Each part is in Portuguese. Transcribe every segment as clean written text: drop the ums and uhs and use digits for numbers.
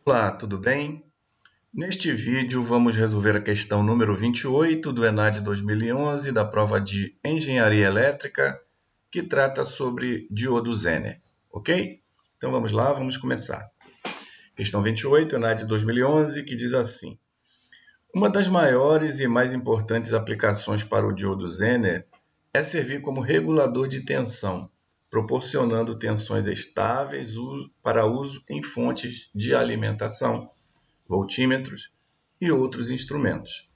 Olá, tudo bem? Neste vídeo vamos resolver a questão número 28 do ENAD 2011 da prova de Engenharia Elétrica, que trata sobre diodo Zener, ok? Então vamos lá, vamos começar. Questão 28, ENAD 2011, que diz assim: uma das maiores e mais importantes aplicações para o diodo Zener é servir como regulador de tensão, proporcionando tensões estáveis para uso em fontes de alimentação, voltímetros e outros instrumentos.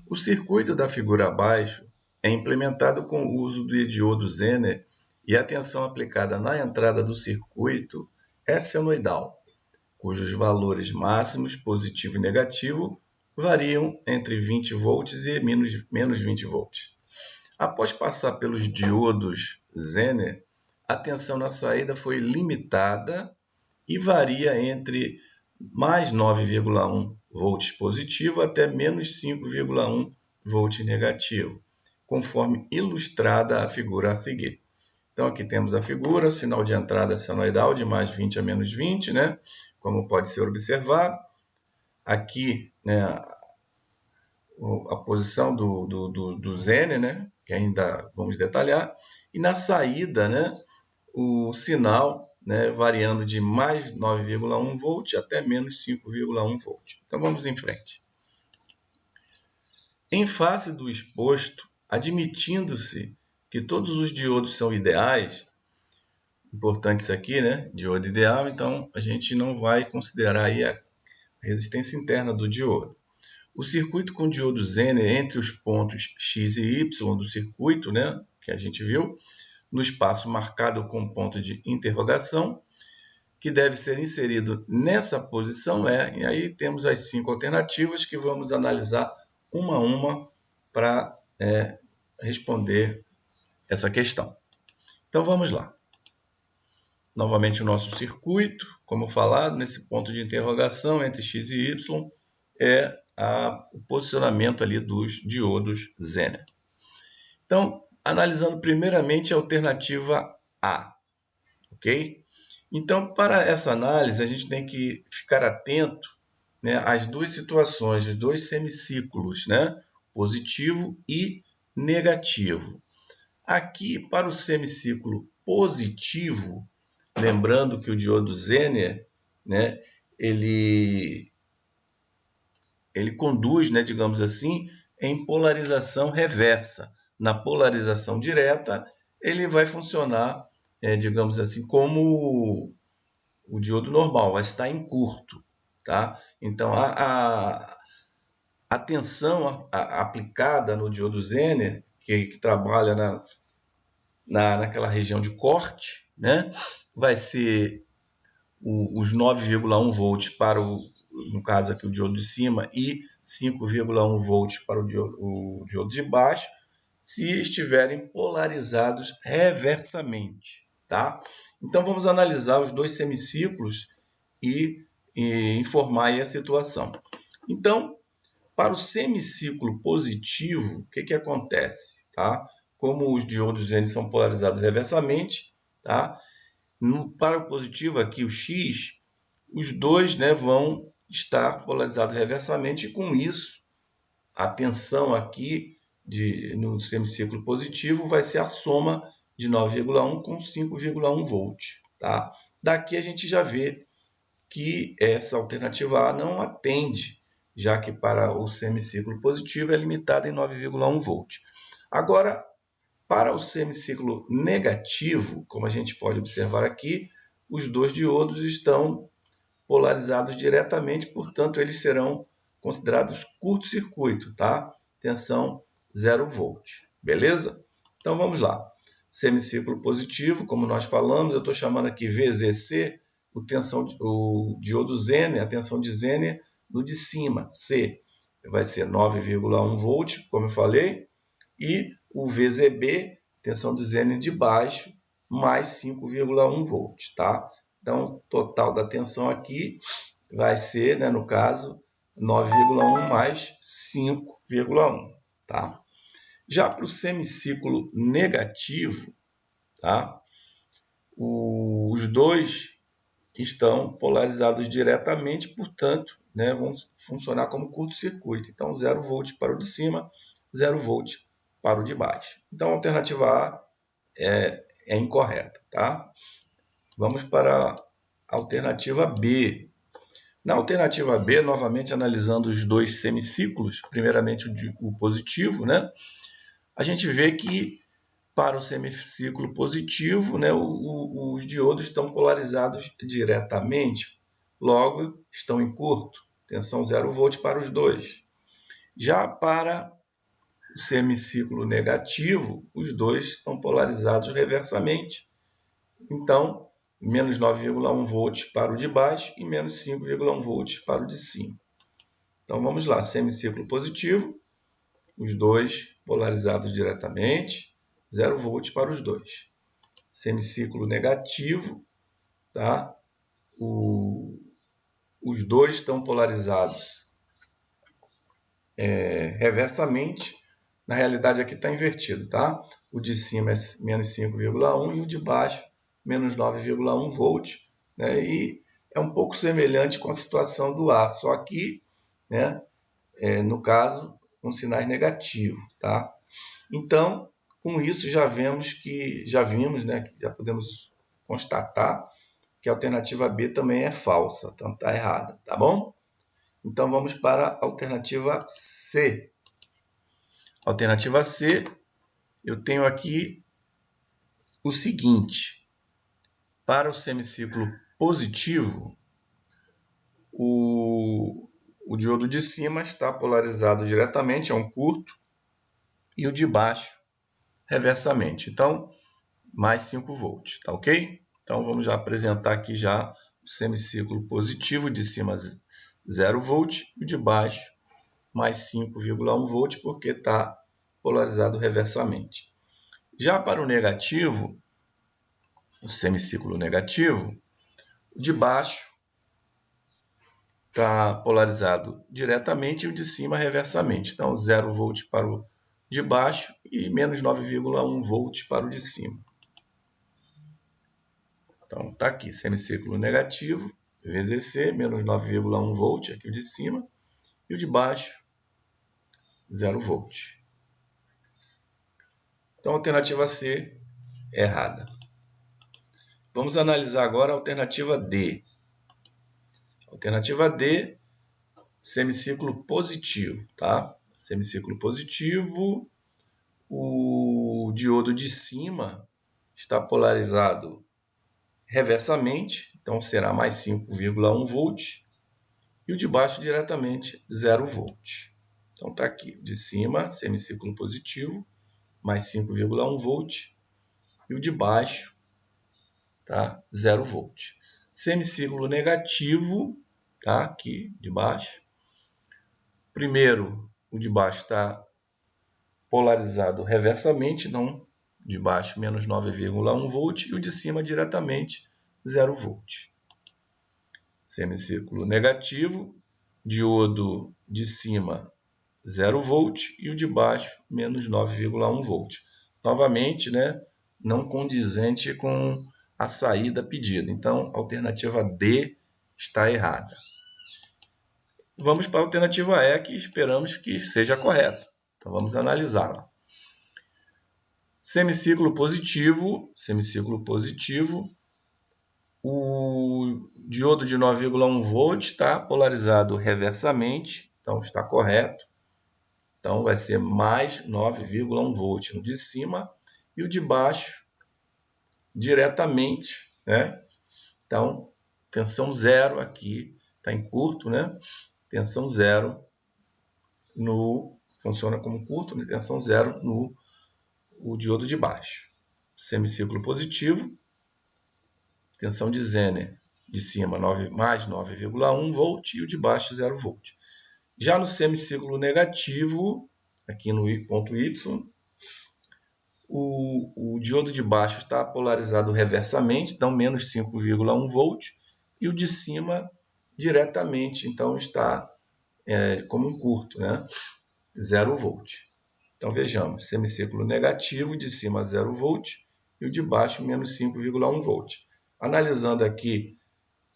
O circuito da figura abaixo é implementado com o uso do diodo Zener e a tensão aplicada na entrada do circuito é senoidal, cujos valores máximos positivo e negativo variam entre 20 volts e menos 20 volts. Após passar pelos diodos Zener, a tensão na saída foi limitada e varia entre mais 9,1 volts positivo até menos 5,1 volts negativo, conforme ilustrada a figura a seguir. Então, aqui temos a figura, o sinal de entrada senoidal de mais 20 a menos 20, né? Como pode ser observado. Aqui, né, a posição do Zener, né, que ainda vamos detalhar. E na saída, né, o sinal, né, variando de mais 9,1 volt até menos 5,1 volt. Então vamos em frente. Em face do exposto, admitindo-se que todos os diodos são ideais, importante isso aqui, né? Diodo ideal, então a gente não vai considerar aí a resistência interna do diodo. O circuito com diodo Zener entre os pontos X e Y do circuito, né, que a gente viu, no espaço marcado com ponto de interrogação, que deve ser inserido nessa posição e aí temos as 5 alternativas que vamos analisar uma a uma para responder essa questão. Então vamos lá. Novamente o nosso circuito, como falado, nesse ponto de interrogação entre X e Y, é o posicionamento ali dos diodos Zener. Então, analisando primeiramente a alternativa A, ok? Então, para essa análise, a gente tem que ficar atento, né, às duas situações, os dois semiciclos, né, positivo e negativo. Aqui, para o semiciclo positivo, lembrando que o diodo Zener, né, ele conduz, né, digamos assim, em polarização reversa. Na polarização direta, ele vai funcionar, digamos assim, como o diodo normal, vai estar em curto. Tá? Então, a tensão aplicada no diodo Zener, que trabalha naquela região de corte, né, vai ser os 9,1 volts para no caso aqui o diodo de cima, e 5,1 volts para o diodo de baixo, se estiverem polarizados reversamente. Tá? Então vamos analisar os dois semiciclos e informar aí a situação. Então, para o semiciclo positivo, o que acontece? Tá? Como os diodos eles são polarizados reversamente, tá? Para o positivo, aqui o X, os dois, né, vão estar polarizados reversamente, e com isso, a tensão aqui no semiciclo positivo vai ser a soma de 9,1 com 5,1 volt. Tá? Daqui a gente já vê que essa alternativa A não atende, já que para o semiciclo positivo é limitada em 9,1 volt. Agora, para o semiciclo negativo, como a gente pode observar aqui, os dois diodos estão polarizados diretamente, portanto, eles serão considerados curto-circuito, tá? Tensão 0 volt, beleza? Então, vamos lá. Semiciclo positivo, como nós falamos, eu estou chamando aqui VZC, o diodo Zener, a tensão de Zener no de cima, C, vai ser 9,1 volt, como eu falei, e o VZB, tensão de Zener de baixo, mais 5,1 volts, tá? Então, total da tensão aqui vai ser, né, no caso, 9,1 mais 5,1, tá? Já para o semiciclo negativo, tá? Os dois estão polarizados diretamente, portanto, né, vão funcionar como curto-circuito. Então, 0 volt para o de cima, 0 volt para o de baixo. Então, a alternativa A é incorreta, tá? Vamos para a alternativa B. Na alternativa B, novamente analisando os dois semiciclos, primeiramente o positivo, né? A gente vê que para o semiciclo positivo, né, os diodos estão polarizados diretamente, logo estão em curto, tensão 0 volt para os dois. Já para o semiciclo negativo, os dois estão polarizados reversamente, então menos 9,1 volts para o de baixo e menos 5,1 volts para o de cima. Então vamos lá, semiciclo positivo, os dois polarizados diretamente, 0 volt para os dois. Semiciclo negativo, tá? Os dois estão polarizados reversamente. Na realidade aqui está invertido, tá? O de cima é menos 5,1 e o de baixo menos 9,1 volt, né? E é um pouco semelhante com a situação do A, só que, né, no caso, com sinais negativos, tá? Então, com isso já vimos, né, que já podemos constatar que a alternativa B também é falsa, então está errada, tá bom? Então vamos para a alternativa C. Alternativa C, eu tenho aqui o seguinte: para o semiciclo positivo, o diodo de cima está polarizado diretamente, é um curto, e o de baixo reversamente. Então, mais 5 volts, tá ok? Então, vamos já apresentar aqui já o semiciclo positivo, de cima 0 volt, e o de baixo mais 5,1 volt, porque está polarizado reversamente. Já para o negativo, o semiciclo negativo, o de baixo está polarizado diretamente e o de cima reversamente. Então, 0 volt para o de baixo e menos 9,1 volt para o de cima. Então, está aqui, semiciclo negativo, vezes C, menos 9,1 volt, aqui o de cima, e o de baixo, 0 volt. Então, a alternativa C é errada. Vamos analisar agora a alternativa D. Alternativa D, semiciclo positivo, tá? Semiciclo positivo, o diodo de cima está polarizado reversamente, então será mais 5,1 volt, e o de baixo diretamente 0 volt. Então está aqui, de cima, semiciclo positivo, mais 5,1 volt, e o de baixo, tá? 0 volt. Semiciclo negativo, tá? Aqui de baixo. Primeiro, o de baixo está polarizado reversamente, então de baixo menos 9,1 volt, e o de cima diretamente 0 volt. Semiciclo negativo, diodo de cima 0 volt e o de baixo menos 9,1 volt. Novamente, né, não condizente com a saída pedida. Então, a alternativa D está errada. Vamos para a alternativa E, que esperamos que seja correta. Então, vamos analisá-la. Semiciclo positivo, o diodo de 9,1 volt está polarizado reversamente, então está correto. Então, vai ser mais 9,1 volt no de cima e o de baixo diretamente, né? Então, tensão zero aqui, está em curto, né? Tensão zero funciona como curto, né? Tensão zero no o diodo de baixo. Semiciclo positivo, tensão de Zener de cima mais 9,1 volt e o de baixo 0 volt. Já no semiciclo negativo, aqui no ponto Y, o diodo de baixo está polarizado reversamente, então menos 5,1 volt, e o de cima diretamente, então está como um curto, né? 0 volt. Então vejamos, semiciclo negativo, de cima 0 volt, e o de baixo menos 5,1 volt. Analisando aqui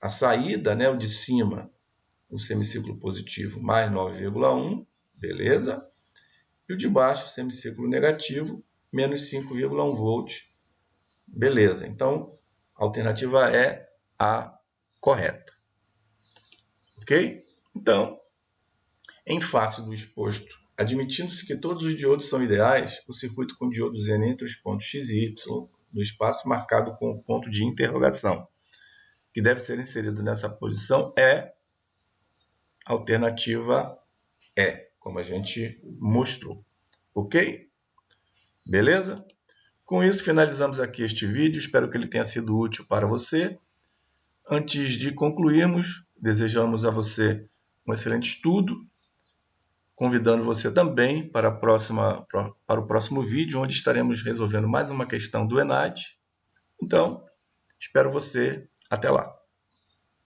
a saída, né, o de cima, o semicírculo positivo, mais 9,1, beleza? E o de baixo, o semicírculo negativo, menos 5,1 volts, beleza. Então, a alternativa é a correta. Ok? Então, em face do exposto, admitindo-se que todos os diodos são ideais, o circuito com diodos N entre os pontos X e Y, no espaço marcado com o ponto de interrogação, que deve ser inserido nessa posição, é a alternativa E, como a gente mostrou. Ok? Beleza? Com isso, finalizamos aqui este vídeo. Espero que ele tenha sido útil para você. Antes de concluirmos, desejamos a você um excelente estudo, convidando você também para o próximo vídeo, onde estaremos resolvendo mais uma questão do ENAD. Então, espero você. Até lá.